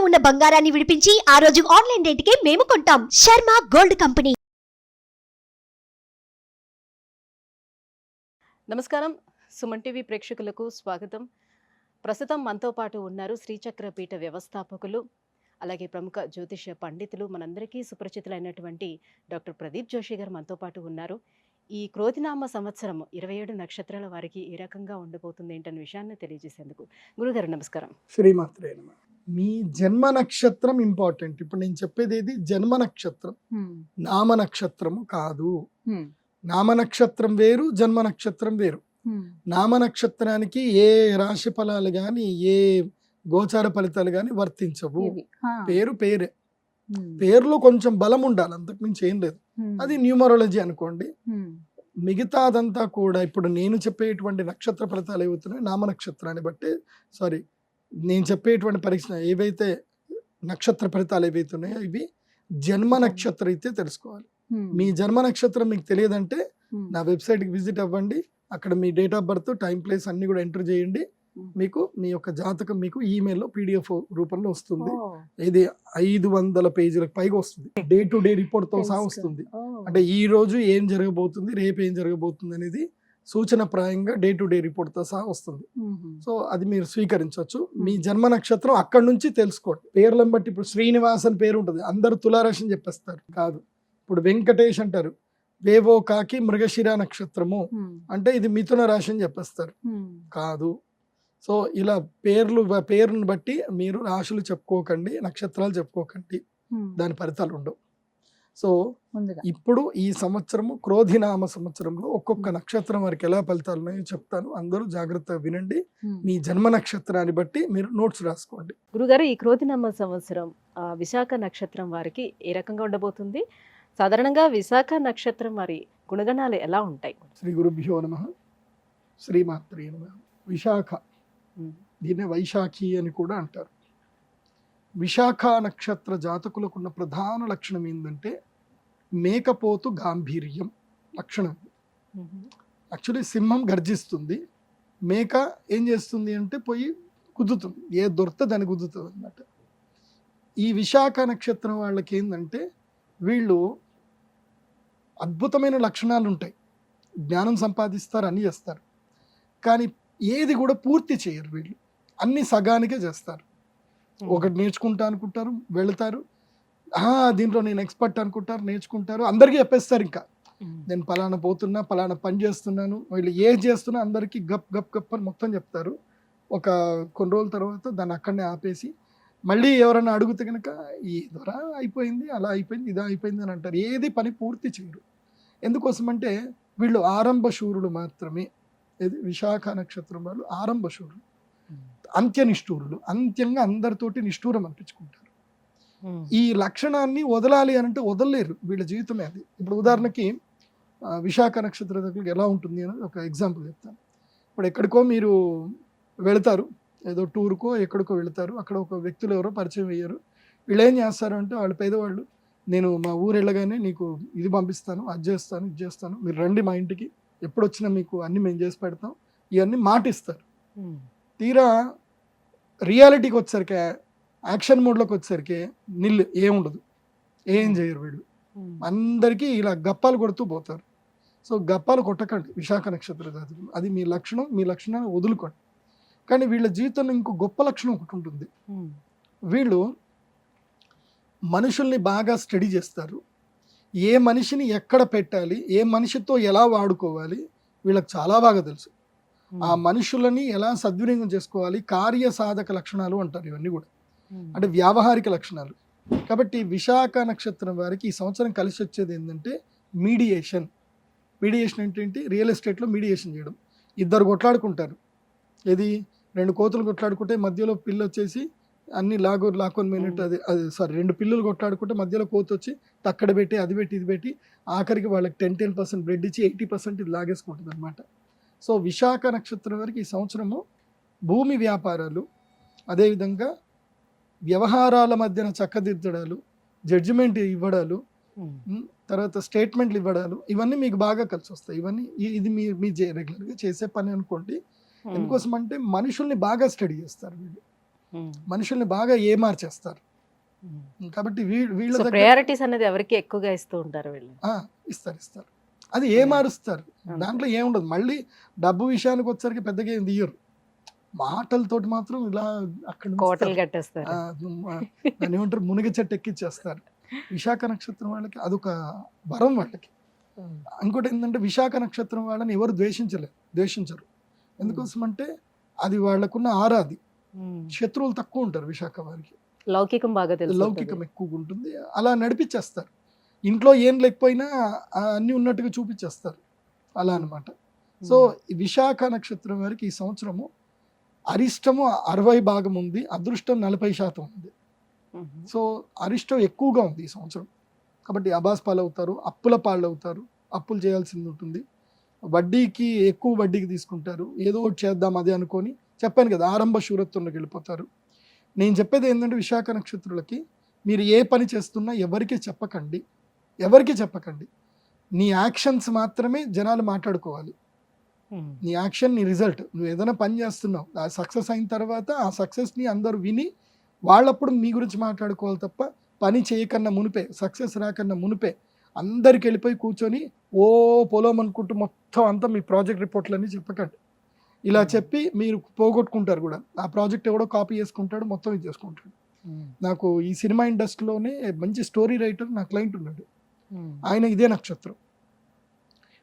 ఉన్న బంగారాన్ని విడిపించి ఆ రోజు ఆన్లైన్ రేటుకే మేము కొంటాం. Sharma gold company. నమస్కారం, సుమన్ టీవీ ప్రేక్షకులకు స్వాగతం. ప్రస్తుతం మనతో పాటు ఉన్నారు శ్రీచక్రపీఠ వ్యవస్థాపకులు, అలాగే ప్రముఖ జ్యోతిష్య పండితులు, మనందరికీ సుపరిచితులైనటువంటి డాక్టర్ ప్రదీప్ జోషి గారు మనతో పాటు ఉన్నారు. ఈ క్రోధినామ సంవత్సరం 27 నక్షత్రాల వారికి ఏ రకంగా ఉండబోతుంది ఏంటనే విషయాన్ని తెలియజేసేందుకు గురుగారు నమస్కారం. శ్రీమాత్రే నమః. మీ జన్మ నక్షత్రం ఇంపార్టెంట్. ఇప్పుడు నేను చెప్పేది ఏది, జన్మ నక్షత్రం, నామ నక్షత్రము కాదు. నామ నక్షత్రం వేరు, జన్మ నక్షత్రం వేరు. నామ నక్షత్రానికి ఏ రాశి ఫలాలు గాని, ఏ గోచార ఫలితాలు గాని వర్తించవు. పేరు పేరే, పేరులో కొంచెం బలం ఉండాలి, అంతకుమించి ఏం లేదు. అది న్యూమరాలజీ అనుకోండి. మిగతాదంతా కూడా ఇప్పుడు నేను చెప్పేటువంటి నక్షత్ర ఫలితాలు ఏవవుతున్నాయి నామ నక్షత్రాన్ని బట్టి, నేను చెప్పేటువంటి పరీక్ష ఏవైతే నక్షత్ర ఫలితాలు ఏవైతున్నాయో ఇవి జన్మ నక్షత్రం అయితే తెలుసుకోవాలి. మీ జన్మ నక్షత్రం మీకు తెలియదంటే నా వెబ్సైట్కి విజిట్ అవ్వండి. అక్కడ మీ date of birth, time, place అన్ని కూడా ఎంటర్ చేయండి. మీకు మీ యొక్క జాతకం మీకు ఈమెయిల్లో PDF రూపంలో వస్తుంది. ఇది 500 పేజీలకు పైగా వస్తుంది. డే టు డే రిపోర్ట్ తో సహా వస్తుంది. అంటే ఈ రోజు ఏం జరగబోతుంది, రేపు ఏం జరగబోతుంది అనేది సూచన ప్రాయంగా డే టు డే రిపోర్ట్ తో సహా వస్తుంది. సో అది మీరు స్వీకరించవచ్చు. మీ జన్మ నక్షత్రం అక్కడి నుంచి తెలుసుకోండి. పేర్లను బట్టి ఇప్పుడు శ్రీనివాస్ అని పేరు ఉంటుంది, అందరు తులారాశి అని చెప్పేస్తారు. కాదు. ఇప్పుడు వెంకటేష్ అంటారు, వేవో కాకి మృగశిర నక్షత్రము అంటే ఇది మిథున రాశి అని చెప్పేస్తారు. కాదు. సో ఇలా పేరును బట్టి మీరు రాశులు చెప్పుకోకండి, నక్షత్రాలు చెప్పుకోకండి, దాని ఫలితాలు ఉండవు. సో ఇప్పుడు ఈ సంవత్సరము క్రోధినామ సంవత్సరంలో ఒక్కొక్క నక్షత్రం వారికి ఎలా ఫలితాలు ఉన్నాయో చెప్తాను. అందరూ జాగ్రత్తగా వినండి. మీ జన్మ నక్షత్రాన్ని బట్టి మీరు నోట్స్ రాసుకోండి. గురుగారు, ఈ క్రోధినామ సంవత్సరం విశాఖ నక్షత్రం వారికి ఏ రకంగా ఉండబోతుంది? సాధారణంగా విశాఖ నక్షత్రం వారి గుణగణాలు ఎలా ఉంటాయి? శ్రీ గురుభ్యో నమః. శ్రీమాత్రే నమః. విశాఖ, దీన్నే వైశాఖి అని కూడా అంటారు. విశాఖ నక్షత్ర జాతకులకు ఉన్న ప్రధాన లక్షణం ఏంటంటే మేకపోతు గాంభీర్యం లక్షణం. యాక్చువల్లీ సింహం గర్జిస్తుంది, మేక ఏం చేస్తుంది అంటే పోయి గుద్దుతుంది, ఏ దొరికితే దాన్ని గుద్దుతుంది అన్నమాట. ఈ విశాఖ నక్షత్రం వాళ్ళకి ఏంటంటే వీళ్ళు అద్భుతమైన లక్షణాలు ఉంటాయి, జ్ఞానం సంపాదిస్తారు, అన్నీ చేస్తారు, కానీ ఏది కూడా పూర్తి చేయరు. వీళ్ళు అన్ని సగానికే చేస్తారు. ఒకటి నేర్చుకుంటా అనుకుంటారు, వెళతారు, దీంట్లో నేను ఎక్స్పర్ట్ అనుకుంటారు, నేర్చుకుంటారు, అందరికీ చెప్పేస్తారు. ఇంకా నేను పలానా పోతున్నా, పలానా పని చేస్తున్నాను, వీళ్ళు ఏది చేస్తున్నా అందరికీ గప్ గప్ గప్ అని మొత్తం చెప్తారు. ఒక కొన్ని రోజుల తర్వాత దాన్ని అక్కడనే ఆపేసి మళ్ళీ ఎవరైనా అడిగితే కనుక ఈ ద్వారా అయిపోయింది, అలా అయిపోయింది, ఇదా అయిపోయింది అని అంటారు. ఏది పని పూర్తి చేయరు. ఎందుకోసమంటే వీళ్ళు ఆరంభ శూరులు మాత్రమే. ఇది విశాఖ నక్షత్రం వాళ్ళు ఆరంభ శూరులు, అంత్య నిష్ఠూరులు. అంత్యంగా అందరితోటి నిష్ఠూరం అనిపించుకుంటారు. ఈ లక్షణాన్ని వదలాలి అని అంటే వదలలేరు, వీళ్ళ జీవితమే అది. ఇప్పుడు ఉదాహరణకి విశాఖ నక్షత్ర దగ్గరికి ఎలా ఉంటుంది అని ఒక ఎగ్జాంపుల్ చెప్తాను. ఇప్పుడు ఎక్కడికో మీరు వెళతారు, ఏదో టూర్కో ఎక్కడికో వెళతారు, అక్కడ ఒక వ్యక్తులు ఎవరో పరిచయం అయ్యారు. వీళ్ళు ఏం చేస్తారు అంటే, వాళ్ళు పేదవాళ్ళు, నేను మా ఊరు వెళ్ళగానే నీకు ఇది పంపిస్తాను, అది చేస్తాను, ఇది చేస్తాను, మీరు రండి మా ఇంటికి, ఎప్పుడు వచ్చినా మీకు అన్ని మేము చేసి పెడతాం, ఇవన్నీ మాటిస్తారు. తీరా రియాలిటీకి వచ్చేసరికి, యాక్షన్ మోడ్లోకి వచ్చేసరికి నిల్లు ఏముండదు, ఏం చేయరు వీళ్ళు. అందరికీ ఇలా గప్పాలు కొడుతూ పోతారు. సో గప్పాలు కొట్టకండి విశాఖ నక్షత్ర జాతకులు, అది మీ లక్షణం. మీ లక్షణాన్ని వదులుకోండి. కానీ వీళ్ళ జీవితంలో ఇంకో గొప్ప లక్షణం ఒకటి ఉంటుంది. వీళ్ళు మనుషుల్ని బాగా స్టడీ చేస్తారు. ఏ మనిషిని ఎక్కడ పెట్టాలి, ఏ మనిషితో ఎలా వాడుకోవాలి వీళ్ళకి చాలా బాగా తెలుసు. ఆ మనుషులని ఎలా సద్వినియోగం చేసుకోవాలి, కార్యసాధక లక్షణాలు అంటారు ఇవన్నీ కూడా, అంటే వ్యావహారిక లక్షణాలు. కాబట్టి విశాఖ నక్షత్రం వారికి ఈ సంవత్సరం కలిసి వచ్చేది ఏంటంటే మీడియేషన్. మీడియేషన్ ఏంటంటే రియల్ ఎస్టేట్లో మీడియేషన్ చేయడం. ఇద్దరు కొట్లాడుకుంటారు, ఏది 2 కోతులు కొట్లాడుకుంటే మధ్యలో పిల్లి వచ్చేసి అన్ని లాక్కొని పోయినట్టు, అది 2 పిల్లులు కొట్లాడుకుంటే మధ్యలో కోతి వచ్చి తక్కడ పెట్టి అది పెట్టి ఇది పెట్టి ఆఖరికి వాళ్ళకి 10% బ్రెడ్ ఇచ్చి 80% ఇది లాగేసుకుంటుంది అనమాట. సో విశాఖ నక్షత్రం వారికి ఈ సంవత్సరము భూమి వ్యాపారాలు, అదేవిధంగా వ్యవహారాల మధ్యన చక్కదిద్దడాలు, జడ్జిమెంట్ ఇవ్వడాలు, తర్వాత స్టేట్మెంట్లు ఇవ్వడాలు, ఇవన్నీ మీకు బాగా కలిసి వస్తాయి. ఇవన్నీ ఇది మీ రెగ్యులర్గా చేసే పని అనుకోండి. ఎందుకోసం అంటే మనుషుల్ని బాగా స్టడీ చేస్తారు వీళ్ళు. మనుషుల్ని బాగా ఏమార్చేస్తారు. కాబట్టి వీళ్ళ దగ్గర ప్రయారిటీస్ అనేది ఎవరికి ఎక్కువగా ఇస్తూ ఉంటారు వీళ్ళు. ఇస్తారు. అది ఏమారుస్తారు. దాంట్లో ఏముండదు. మళ్ళీ డబ్బు విషయానికి వచ్చరికి పెద్దగా ఏం తీయరు. మాటలతోటి మాత్రం ఇలా అక్కడ కోటలు కట్టేస్తారు. దాన్ని ఏమంటారు, మునిగ చెట్టు ఎక్కిచ్చేస్తారు. విశాఖ నక్షత్రం వాళ్ళకి అదొక వరం వాళ్ళకి. ఇంకోటి ఏంటంటే విశాఖ నక్షత్రం వాళ్ళని ఎవరు ద్వేషించరు. ఎందుకోసం అంటే అది వాళ్ళకున్న ఆరాది. శత్రువులు తక్కువ ఉంటారు విశాఖ వారికి. లౌకికం బాగా తెలుసు, లౌకికం ఎక్కువగా ఉంటుంది. అలా నడిపించేస్తారు. ఇంట్లో ఏం లేకపోయినా అన్నీ ఉన్నట్టుగా చూపించేస్తారు అలా అనమాట. సో ఈ విశాఖ నక్షత్రం వారికి ఈ సంవత్సరము అరిష్టము 60 భాగం ఉంది, అదృష్టం 40% ఉంది. సో అరిష్టం ఎక్కువగా ఉంది ఈ సంవత్సరం. కాబట్టి అబాస్ పాలవుతారు, అప్పుల పాలవుతారు, అప్పులు చేయాల్సింది ఉంటుంది. వడ్డీకి ఎక్కువ వడ్డీకి తీసుకుంటారు. ఏదో ఒకటి చేద్దాం అది అనుకొని, చెప్పాను కదా, ఆరంభ శూరత్వంలోకి వెళ్ళిపోతారు. నేను చెప్పేది ఏంటంటే విశాఖ నక్షత్రులకి మీరు ఏ పని చేస్తున్నా ఎవరికి చెప్పకండి. నీ యాక్షన్స్ మాత్రమే జనాలు మాట్లాడుకోవాలి. నీ యాక్షన్, నీ రిజల్ట్. నువ్వు ఏదైనా పని చేస్తున్నావు, ఆ సక్సెస్ అయిన తర్వాత ఆ సక్సెస్ని అందరూ విని వాళ్ళప్పుడు మీ గురించి మాట్లాడుకోవాలి తప్ప పని చేయకన్నా మునిపే, సక్సెస్ రాకన్నా మునిపే అందరికి వెళ్ళిపోయి కూర్చొని ఓ పొలం అనుకుంటూ మొత్తం అంతా మీ ప్రాజెక్ట్ రిపోర్ట్లన్నీ చెప్పకండి. ఇలా చెప్పి మీరు పోగొట్టుకుంటారు కూడా. ఆ ప్రాజెక్ట్ ఎవడో కాపీ చేసుకుంటాడు, మొత్తం ఇది చేసుకుంటాడు. నాకు ఈ సినిమా ఇండస్ట్రీలోనే మంచి స్టోరీ రైటర్ నా క్లయింట్ ఉన్నాడు. ఆయన ఇదే నక్షత్రం.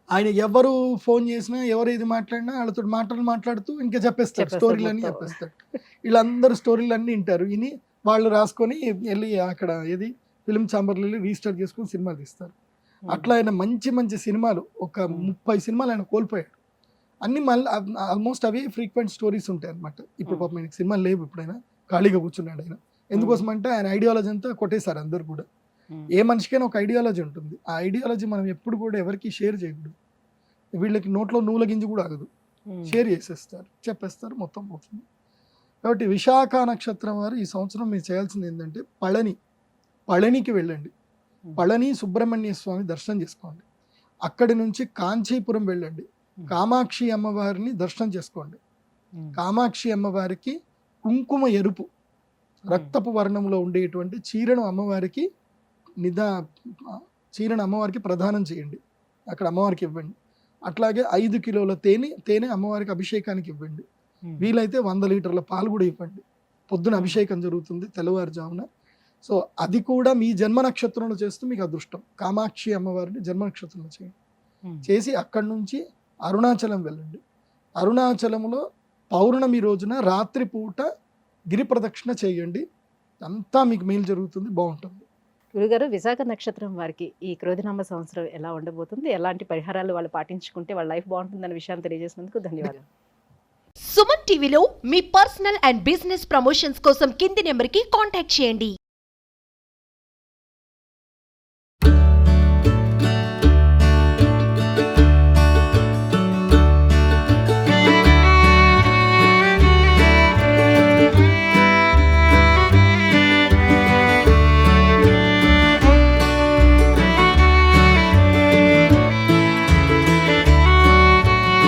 ఆయన ఎవరు ఫోన్ చేసినా, ఎవరు ఏది మాట్లాడినా వాళ్ళతో మాట్లాడుతూ ఇంకా చెప్పేస్తాడు, స్టోరీలన్నీ చెప్పేస్తాడు. వీళ్ళందరూ స్టోరీలన్నీ వింటారు, విని వాళ్ళు రాసుకొని వెళ్ళి అక్కడ ఏది ఫిలిం ఛాంబర్లో వెళ్ళి రిజిస్టర్ చేసుకుని సినిమాలు తీస్తారు. అట్లా ఆయన మంచి మంచి సినిమాలు, ఒక 30 సినిమాలు ఆయన కోల్పోయాడు. అన్ని మళ్ళీ ఆల్మోస్ట్ అవే ఫ్రీక్వెంట్ స్టోరీస్ ఉంటాయి అనమాట. ఇప్పుడు పాపం ఆయనకి సినిమాలు లేవు, ఇప్పుడైనా ఖాళీగా కూర్చున్నాడు ఆయన. ఎందుకోసం అంటే ఆయన ఐడియాలజీ అంతా కొట్టేశారు అందరు కూడా. ఏ మనిషికైనా ఒక ఐడియాలజీ ఉంటుంది. ఆ ఐడియాలజీ మనం ఎప్పుడు కూడా ఎవరికి షేర్ చేయకూడదు. వీళ్ళకి నోట్లో నూల గింజ కూడా ఆగదు, షేర్ చేసేస్తారు, చెప్పేస్తారు, మొత్తం పోతుంది. కాబట్టి విశాఖ నక్షత్రం వారు ఈ సంవత్సరం మీరు చేయాల్సింది ఏంటంటే పళనికి వెళ్ళండి. పళని సుబ్రహ్మణ్య స్వామి దర్శనం చేసుకోండి. అక్కడి నుంచి కాంచీపురం వెళ్ళండి, కామాక్షి అమ్మవారిని దర్శనం చేసుకోండి. కామాక్షి అమ్మవారికి కుంకుమ ఎరుపు రక్తపు వర్ణంలో ఉండేటువంటి చీరను అమ్మవారికి ప్రదానం చేయండి. అక్కడ అమ్మవారికి ఇవ్వండి. అట్లాగే 5 కిలోల తేనె అమ్మవారికి అభిషేకానికి ఇవ్వండి. వీలైతే 100 లీటర్ల పాలు కూడా ఇవ్వండి. పొద్దున అభిషేకం జరుగుతుంది తెల్లవారుజామున. సో అది కూడా మీ జన్మ నక్షత్రంలో చేస్తూ మీకు అదృష్టం. కామాక్షి అమ్మవారిని జన్మ నక్షత్రంలో చేయండి. చేసి అక్కడి నుంచి అరుణాచలం వెళ్ళండి. అరుణాచలంలో పౌర్ణమి రోజున రాత్రి పూట గిరి ప్రదక్షిణ చేయండి. అంతా మీకు మేలు జరుగుతుంది, బాగుంటుంది. గురుగారు, విశాఖ నక్షత్రం వారికి ఈ క్రోధినామ సంవత్సరం ఎలా ఉండబోతుంది, ఎలాంటి పరిహారాలు వాళ్ళు పాటించుకుంటే వాళ్ళ లైఫ్ బాగుంటుందన్న విషయాన్ని తెలియజేసినందుకు ధన్యవాదాలు. సుమన్ టీవీలో మీ పర్సనల్ అండ్ బిజినెస్ ప్రమోషన్స్ కోసం కింది నెంబర్కి కాంటాక్ట్ చేయండి.